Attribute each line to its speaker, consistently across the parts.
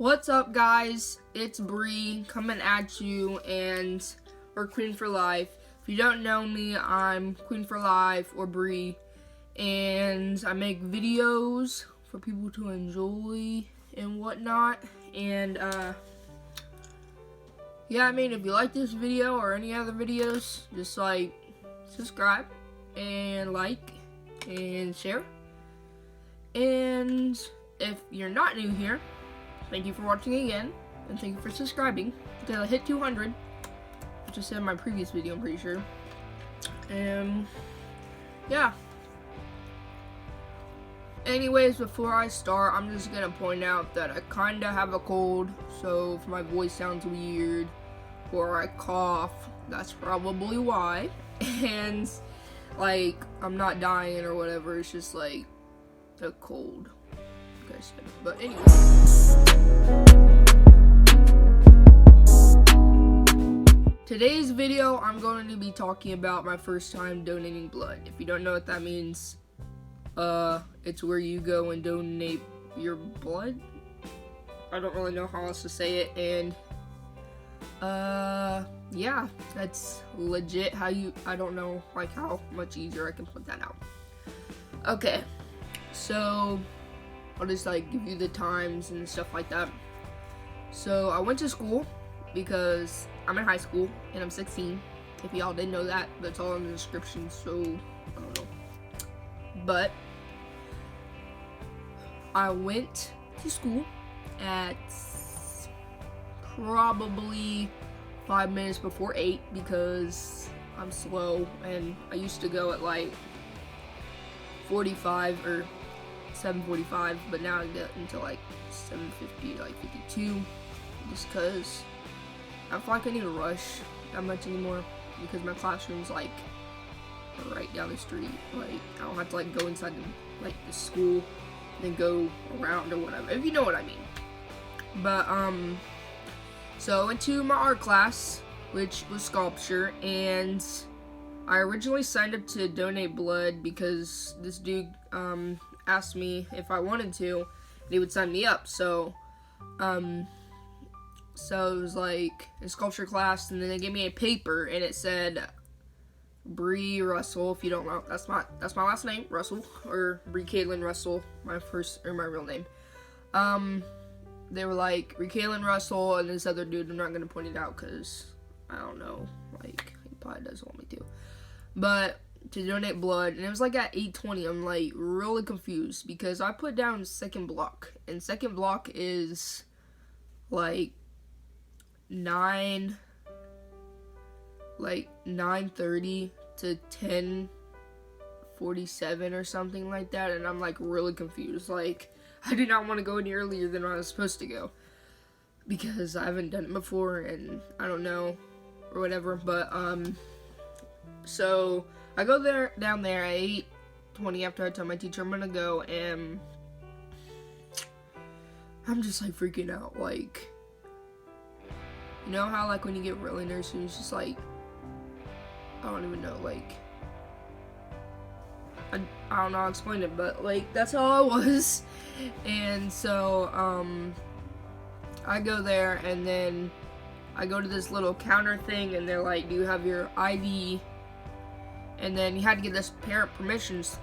Speaker 1: What's up, guys? It's Bree coming at you, and we're Queen for Life. If you don't know me, I'm Queen for Life or Bree, and I make videos for people to enjoy and whatnot. And yeah, I mean, if you like this video or any other videos, just like subscribe and like and share. And if you're not new here, thank you for watching again, and thank you for subscribing, because I hit 200, which I said in my previous video, I'm pretty sure. And yeah. Anyways, before I start, I'm just gonna point out that I kinda have a cold, so if my voice sounds weird or I cough, that's probably why. And like, I'm not dying or whatever, it's just like a cold. Like I said. But anyway. Today's video, I'm going to be talking about my first time donating blood. If you don't know what that means, it's where you go and donate your blood. I don't really know how else to say it, and yeah, that's legit I don't know like how much easier I can put that out. Okay, so I'll just like give you the times and stuff like that. So I went to school because I'm in high school and I'm 16. If y'all didn't know that, that's all in the description, so I don't know. But I went to school at probably 5 minutes before 8 because I'm slow, and I used to go at like 45 or 7:45, but now I get until like 7:50 to like 52, just because I feel like I need to rush that much anymore, because my classroom's like right down the street. Like, I don't have to like go inside the school and then go around or whatever, if you know what I mean. But so I went to my art class, which was sculpture, and I originally signed up to donate blood because this dude asked me if I wanted to, and he would sign me up. So it was like a sculpture class, and then they gave me a paper, and it said Bree Russell. If you don't know, that's my last name, Russell, or Bree-kaylynn Russell, my real name. They were like Bree-kaylynn Russell and this other dude. I'm not gonna point it out because I don't know, like, he probably doesn't want me to. But to donate blood, and it was like at 8:20. I'm like really confused because I put down second block, and second block is like 9:30 to 10:47 or something like that, and I'm like really confused. Like, I did not want to go any earlier than I was supposed to go because I haven't done it before, and I don't know or whatever. But so I go down there at 8:20 after I tell my teacher I'm gonna go, and I'm just like freaking out. Like, you know how like when you get really nervous, it's just like, I don't even know, like, I don't know how to explain it, but like that's how I was. And so I go there, and then I go to this little counter thing, and they're like, do you have your ID? And then you had to get this parent permissions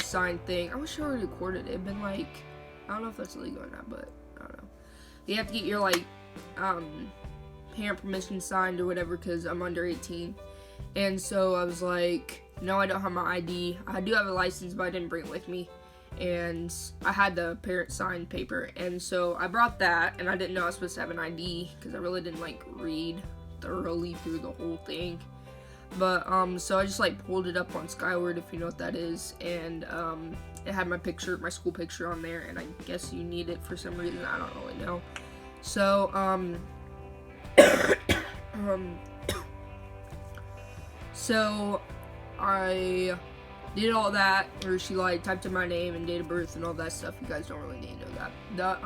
Speaker 1: sign thing. I wish I already recorded it. It'd been like, I don't know if that's illegal or not, but I don't know. You have to get your like parent permission signed or whatever because I'm under 18. And so I was like, no, I don't have my ID. I do have a license, but I didn't bring it with me. And I had the parent signed paper, and so I brought that, and I didn't know I was supposed to have an ID because I really didn't like read thoroughly through the whole thing. But so I just like pulled it up on Skyward, if you know what that is, and it had my picture, my school picture on there, and I guess you need it for some reason, I don't really know. So so I did all that, where she like typed in my name and date of birth and all that stuff. You guys don't really need to know that.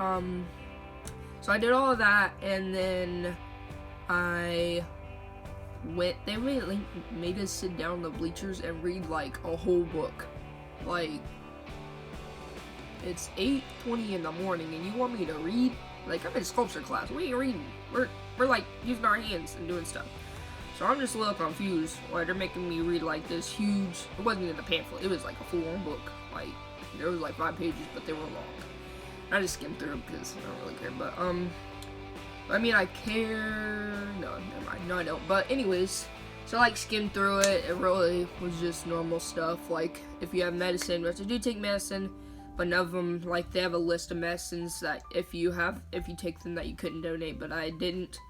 Speaker 1: So I did all of that, and then I went. They made us sit down in the bleachers and read like a whole book. Like, it's 8:20 in the morning, and you want me to read Like, I'm in sculpture class. We ain't reading. We're like using our hands and doing stuff. So I'm just a little confused why they're making me read like this huge. It wasn't even a pamphlet. It was like a full-on book. Like, there was like 5 pages, but they were long. I just skimmed through them because I don't really care. But I mean, I care. No, never mind. No, I don't. But anyways. So I like skimmed through it. It really was just normal stuff. Like, if you have medicine, you have to do take medicine, but none of them, like, they have a list of medicines that if you take them that you couldn't donate, but I didn't.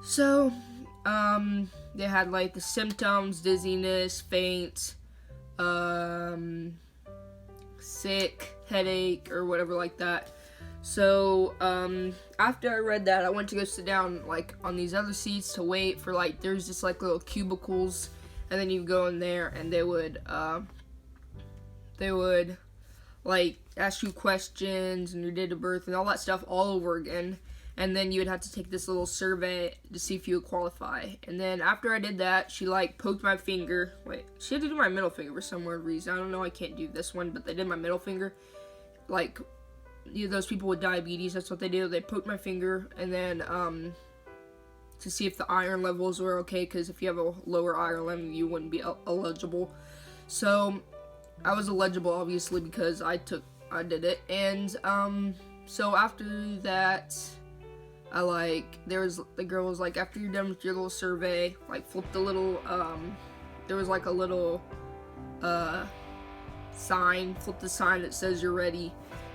Speaker 1: So they had like the symptoms: dizziness, faint, sick, headache, or whatever like that. So, after I read that, I went to go sit down, like, on these other seats to wait for, like, there's just, like, little cubicles, and then you go in there, and they would, like, ask you questions, and your date of birth, and all that stuff all over again, and then you would have to take this little survey to see if you would qualify. And then after I did that, she, like, poked my finger. Wait, she had to do my middle finger for some weird reason. I don't know, I can't do this one, but they did my middle finger, like, those people with diabetes, that's what they do. They poked my finger, and then to see if the iron levels were okay, because if you have a lower iron level, you wouldn't be eligible. So I was eligible, obviously, because I did it. And so after that, the girl was like, after you're done with your little survey, like, flip the little there was like a little sign, flip the sign that says you're ready.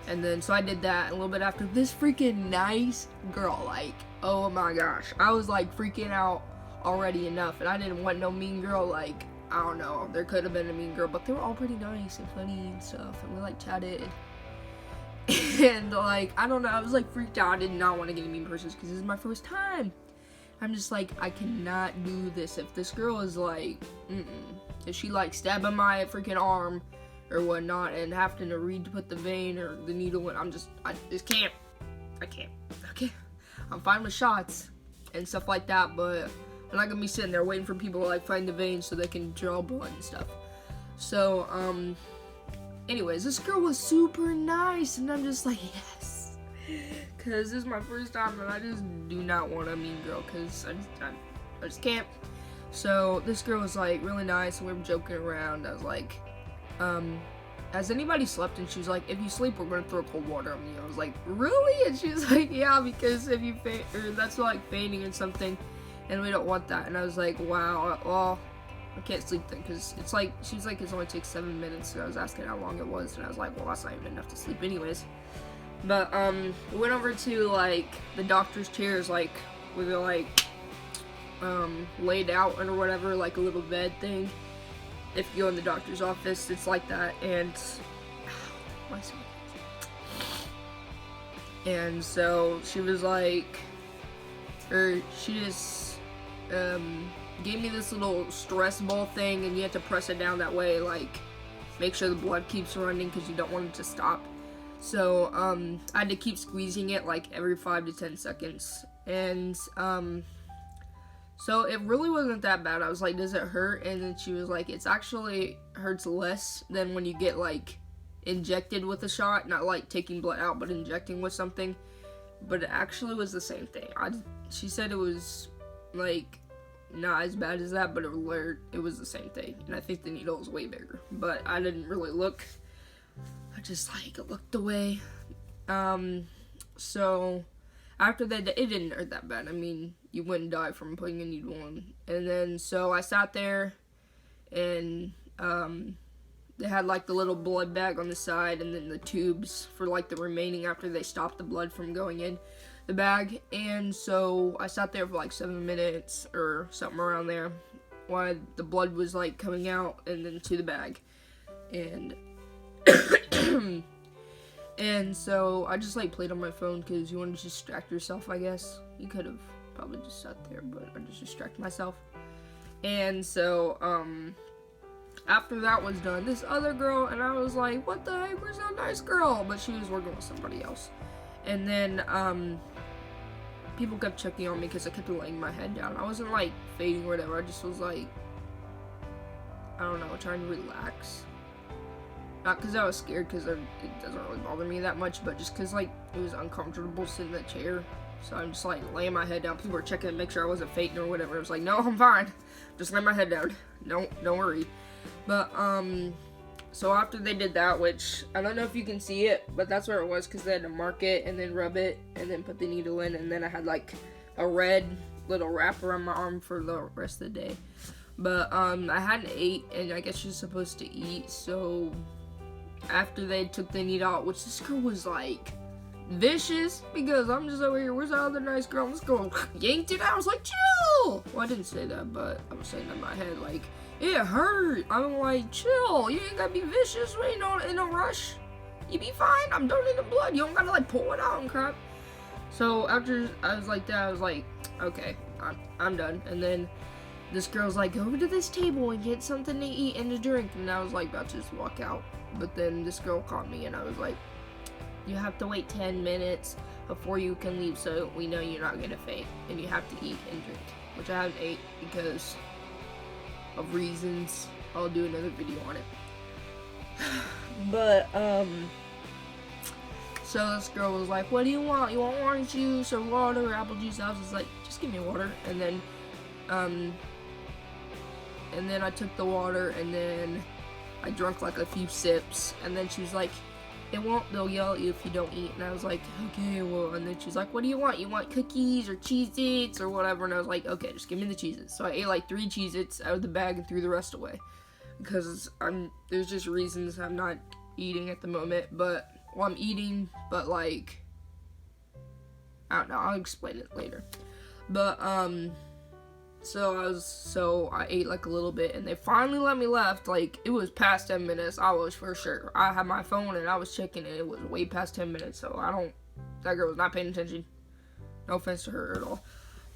Speaker 1: And then, so I did that, and a little bit after, this freaking nice girl, like, oh my gosh, I was, like, freaking out already enough, and I didn't want no mean girl. Like, I don't know, there could have been a mean girl, but they were all pretty nice and funny and stuff, and we, like, chatted, and, like, I don't know, I was, like, freaked out. I did not want to get a mean person, because this is my first time. I'm just, like, I cannot do this. If this girl is, like, if she, like, stabbing my freaking arm, or whatnot, and having to read to put the vein or the needle in, I just can't. I can't. Okay. I'm fine with shots and stuff like that, but I'm not gonna be sitting there waiting for people to, like, find the vein so they can draw blood and stuff. So, anyways, this girl was super nice, and I'm just like, yes. Cause this is my first time, and I just do not want a mean girl, cause I just can't. So, this girl was, like, really nice, and we were joking around. I was like, has anybody slept? And she was like, if you sleep, we're gonna throw cold water on you. I was like, really? And she was like, yeah, because if you faint, or that's like fainting or something, and we don't want that. And I was like, wow, well, I can't sleep then, because it's like, she was like, it only takes 7 minutes, and I was asking how long it was, and I was like, well, that's not even enough to sleep anyways. But, we went over to, like, the doctor's chairs, like, we were, like, laid out or whatever, like a little bed thing. If you go in the doctor's office, it's like that, and so she was like, she just gave me this little stress ball thing, and you have to press it down that way, like, make sure the blood keeps running, because you don't want it to stop. So I had to keep squeezing it like every 5 to 10 seconds, and so it really wasn't that bad. I was like, does it hurt? And then she was like, it's actually hurts less than when you get, like, injected with a shot, not like taking blood out, but injecting with something. But it actually was the same thing. She said it was, like, not as bad as that, but it was the same thing. And I think the needle was way bigger, but I didn't really look. I just, like, looked away. So after that, it didn't hurt that bad. I mean, you wouldn't die from putting a needle in. And then, so I sat there, and they had, like, the little blood bag on the side, and then the tubes for, like, the remaining after they stopped the blood from going in the bag. And so I sat there for, like, 7 minutes or something around there while the blood was, like, coming out and then to the bag. And and so I just, like, played on my phone, because you want to distract yourself, I guess. You could have probably just sat there, but I just distracted myself. And so after that was done, this other girl, and I was like, what the heck, where's that nice girl? But she was working with somebody else. And then people kept checking on me, because I kept laying my head down. I wasn't, like, fading or whatever. I just was, like, I don't know, trying to relax. Not because I was scared, because it doesn't really bother me that much, but just because, like, it was uncomfortable sitting in that chair. So I'm just, like, laying my head down. People were checking to make sure I wasn't fainting or whatever. I was like, no, I'm fine. Just lay my head down. Don't worry. But, so after they did that, which, I don't know if you can see it, but that's where it was, because they had to mark it, and then rub it, and then put the needle in, and then I had, like, a red little wrap around my arm for the rest of the day. But, I hadn't ate, and I guess you're supposed to eat, so after they took the needle out, which this girl was, like, vicious, because I'm just over here, where's the other nice girl? Let's go. Yanked it out. I was like, chill. Well, I didn't say that, but I was saying in my head, like, it hurt. I'm like, chill. You ain't gotta be vicious. We ain't in no rush. You be fine. I'm donating blood. You don't gotta, like, pull it out and crap. So after I was like that, I was like, okay, I'm done. And then this girl's like, go over to this table and get something to eat and to drink. And I was like, about to just walk out. But then this girl caught me, and I was like, you have to wait 10 minutes before you can leave, so we know you're not gonna faint, and you have to eat and drink, which I haven't ate because of reasons. I'll do another video on it. But so this girl was like, what do you want? You want orange juice or water or apple juice? I was just like, just give me water. And then I took the water, and then I drank like a few sips, and then she was like, they'll yell at you if you don't eat. And I was like, okay, well, and then she's like, what do you want? You want cookies or Cheez-Its or whatever? And I was like, okay, just give me the Cheez-Its. So I ate like 3 Cheez-Its out of the bag and threw the rest away, because there's just reasons I'm not eating at the moment, but, well, I'm eating, but, like, I don't know, I'll explain it later. But, so I ate like a little bit, and they finally let me left. Like, it was past 10 minutes, I was for sure. I had my phone and I was checking, and it was way past 10 minutes, so that girl was not paying attention. No offense to her at all.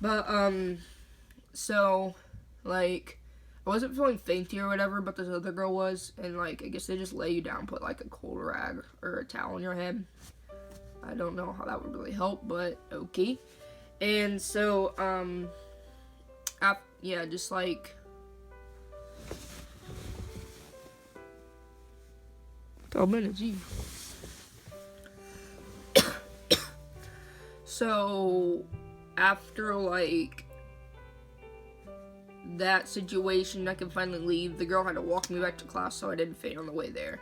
Speaker 1: But, so, like, I wasn't feeling fainty or whatever, but this other girl was, and, like, I guess they just lay you down, put, like, a cold rag or a towel on your head. I don't know how that would really help, but okay. And so, yeah, just like, so, after, like, that situation, I could finally leave. The girl had to walk me back to class, so I didn't faint on the way there.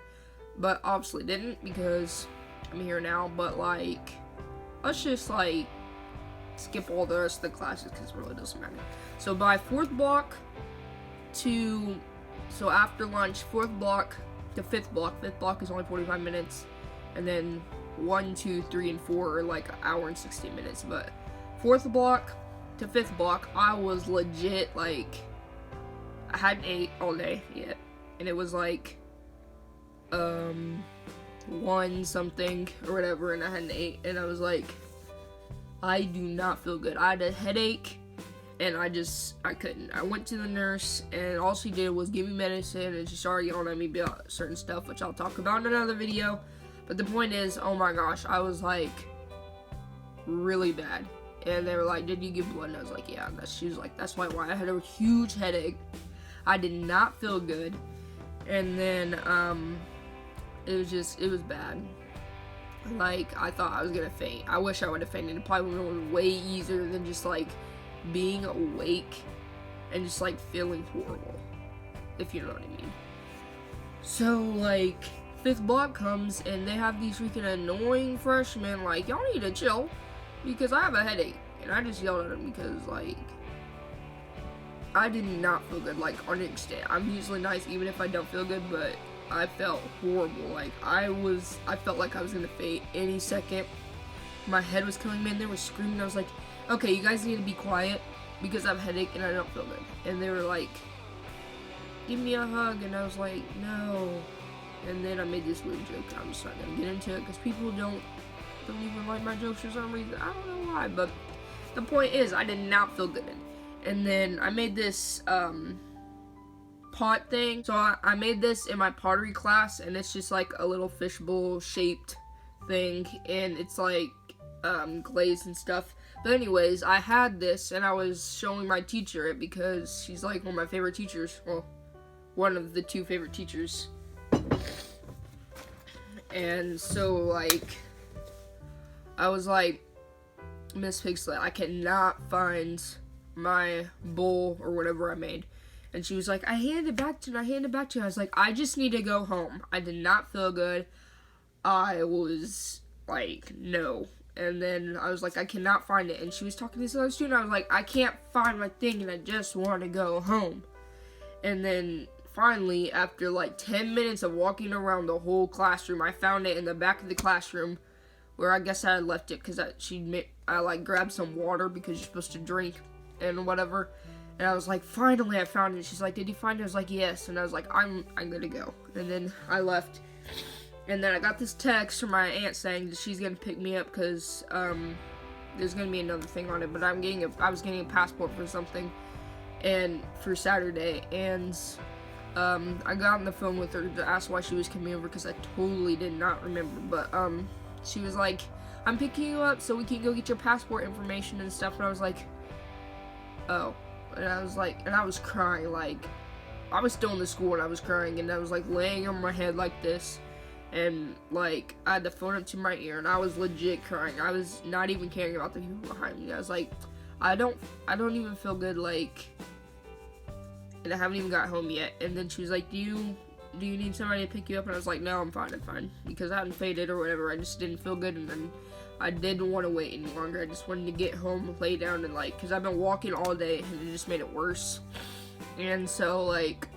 Speaker 1: But obviously didn't, because I'm here now. But, like, let's just, like, skip all the rest of the classes, because it really doesn't matter. So by so after lunch, 4th block to 5th block is only 45 minutes, and then 1, 2, 3, and 4 are like an hour and 60 minutes, but 4th block to 5th block, I was legit, like, I hadn't ate all day yet, and it was like, 1 something, or whatever, and I hadn't ate, and I was like, I do not feel good. I had a headache, and I couldn't. I went to the nurse, and all she did was give me medicine, and she started yelling at me about certain stuff, which I'll talk about in another video. But the point is, oh my gosh, I was, like, really bad. And they were like, did you give blood? And I was like, yeah. And she was like, that's why I had a huge headache. I did not feel good. And then, it was bad. Like, I thought I was gonna faint. I wish I would have fainted. It probably would have been way easier than just, like, being awake and just, like, feeling horrible, if you know what I mean. So, like, 5th block comes, and they have these freaking annoying freshmen, like, y'all need to chill, because I have a headache. And I just yelled at them because, like, I did not feel good, like, on an extent. I'm usually nice even if I don't feel good, but I felt horrible. Like, I felt like I was gonna faint any second. My head was killing me, and they were screaming. I was like, okay, you guys need to be quiet, because I have a headache and I don't feel good. And they were like, give me a hug, and I was like, no. And then I made this weird joke, and I'm just not gonna get into it, because people don't even like my jokes for some reason. I don't know why, but the point is, I did not feel good. And then I made this, pot thing. So I made this in my pottery class, and it's just like a little fishbowl shaped thing, and it's like glazed and stuff. But anyways, I had this, and I was showing my teacher it, because she's like one of my favorite teachers. Well, one of the 2 favorite teachers. And so, like, I was like, Miss Piglet, I cannot find my bowl or whatever I made. And she was like, I handed it back to you. I was like, I just need to go home. I did not feel good. I was like, no. And then I was like, I cannot find it. And she was talking to this other student. I was like, I can't find my thing and I just want to go home. And then finally, after like 10 minutes of walking around the whole classroom, I found it in the back of the classroom where I guess I had left it because I like grabbed some water because you're supposed to drink and whatever. And I was like, finally I found it. She's like, did you find it? I was like, yes. And I was like, I'm gonna go. And then I left. And then I got this text from my aunt saying that she's gonna pick me up because there's gonna be another thing on it. But I was getting a passport for something and for Saturday. And I got on the phone with her to ask why she was coming over because I totally did not remember. But she was like, I'm picking you up so we can go get your passport information and stuff. And I was like, oh. And I was like, and I was crying, like, I was still in the school and I was crying, and I was like laying on my head like this, and like I had the phone up to my ear, and I was legit crying. I was not even caring about the people behind me. I was like, I don't even feel good, like, and I haven't even got home yet. And then she was like, do you need somebody to pick you up? And I was like, no, I'm fine, because I hadn't faded or whatever. I just didn't feel good, and then I didn't want to wait any longer. I just wanted to get home, lay down, and like, because I've been walking all day, and it just made it worse. And so, like,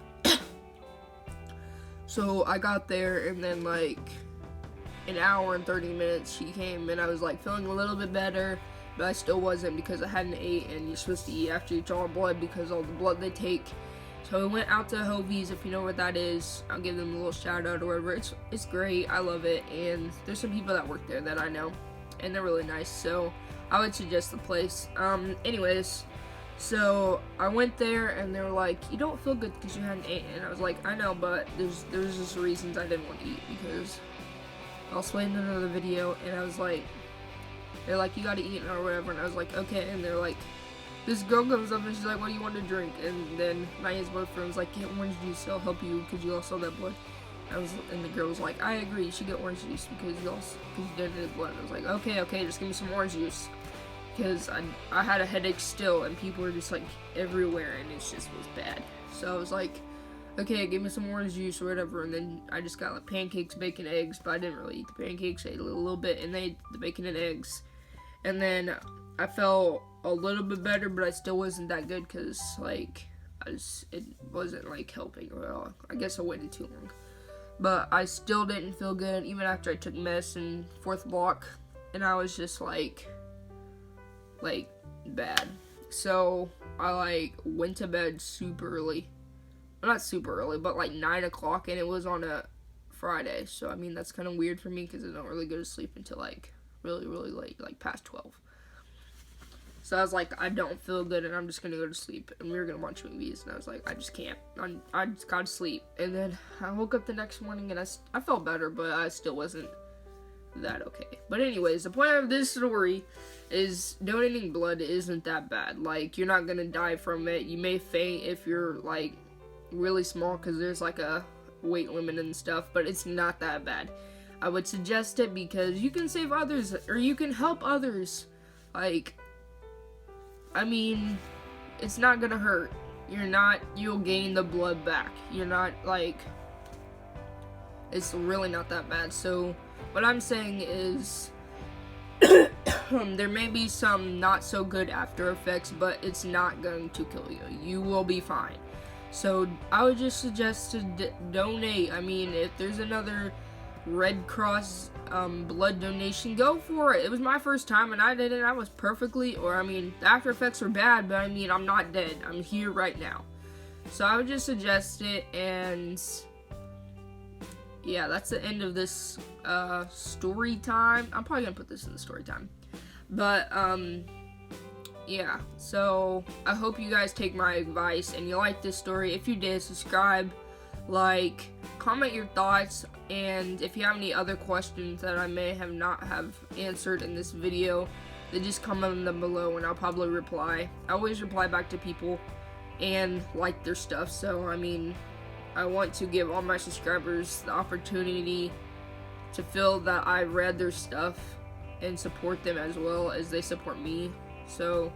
Speaker 1: so I got there, and then, like, an hour and 30 minutes, she came, and I was, like, feeling a little bit better, but I still wasn't because I hadn't ate, and you're supposed to eat after you draw blood because all the blood they take. So we went out to Hovey's, if you know what that is. I'll give them a little shout out or whatever. It's great. I love it, and there's some people that work there that I know, and they're really nice, so I would suggest the place. Anyways, so I went there, and they were like, you don't feel good because you hadn't eaten. And I was like, I know, but there's just reasons I didn't want to eat, because I'll explain in another video. And I was like, they're like, you gotta eat or whatever, and I was like, okay. And they're like, this girl comes up and she's like, what do you want to drink? And then my aunt's boyfriend was like, get orange juice, it'll help you because you lost all that blood. And the girl was like, I agree, you should get orange juice because you donated blood. I was like, okay, just give me some orange juice. Because I had a headache still, and people were just like everywhere, and it just was bad. So I was like, okay, give me some orange juice or whatever. And then I just got like pancakes, bacon, eggs, but I didn't really eat the pancakes. I ate a little bit, and they ate the bacon and eggs. And then I felt a little bit better, but I still wasn't that good because like it wasn't like helping at all. I guess I waited too long. But I still didn't feel good, even after I took mess in 4th block, and I was just like bad. So I like went to bed super early. Well, not super early, but like 9 o'clock, and it was on a Friday. So I mean, that's kind of weird for me because I don't really go to sleep until like really late, like past 12. So I was like, I don't feel good, and I'm just gonna go to sleep. And we were gonna watch movies, and I was like, I just can't. I just gotta sleep. And then I woke up the next morning, and I felt better, but I still wasn't that okay. But anyways, the point of this story is donating blood isn't that bad. Like, you're not gonna die from it. You may faint if you're like really small, because there's like a weight limit and stuff, but it's not that bad. I would suggest it because you can save others, or you can help others. Like, I mean, it's not gonna hurt. You'll gain the blood back. You're not like, it's really not that bad. So what I'm saying is there may be some not so good after effects, but it's not going to kill you. You will be fine. So I would just suggest to donate. I mean, if there's another Red Cross blood donation, go for it. It was my first time, and I did it. I was perfectly, or I mean, the after effects were bad, but I mean, I'm not dead. I'm here right now. So I would just suggest it, and yeah, that's the end of this story time. I'm probably gonna put this in the story time, but yeah. So I hope you guys take my advice and you like this story. If you did, subscribe, like, comment your thoughts, and if you have any other questions that I may have not have answered in this video, then just comment them below and I'll probably reply. I always reply back to people and like their stuff. So I mean, I want to give all my subscribers the opportunity to feel that I read their stuff and support them as well as they support me. So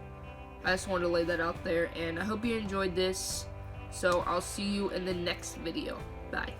Speaker 1: I just wanted to lay that out there, and I hope you enjoyed this. So I'll see you in the next video. Bye.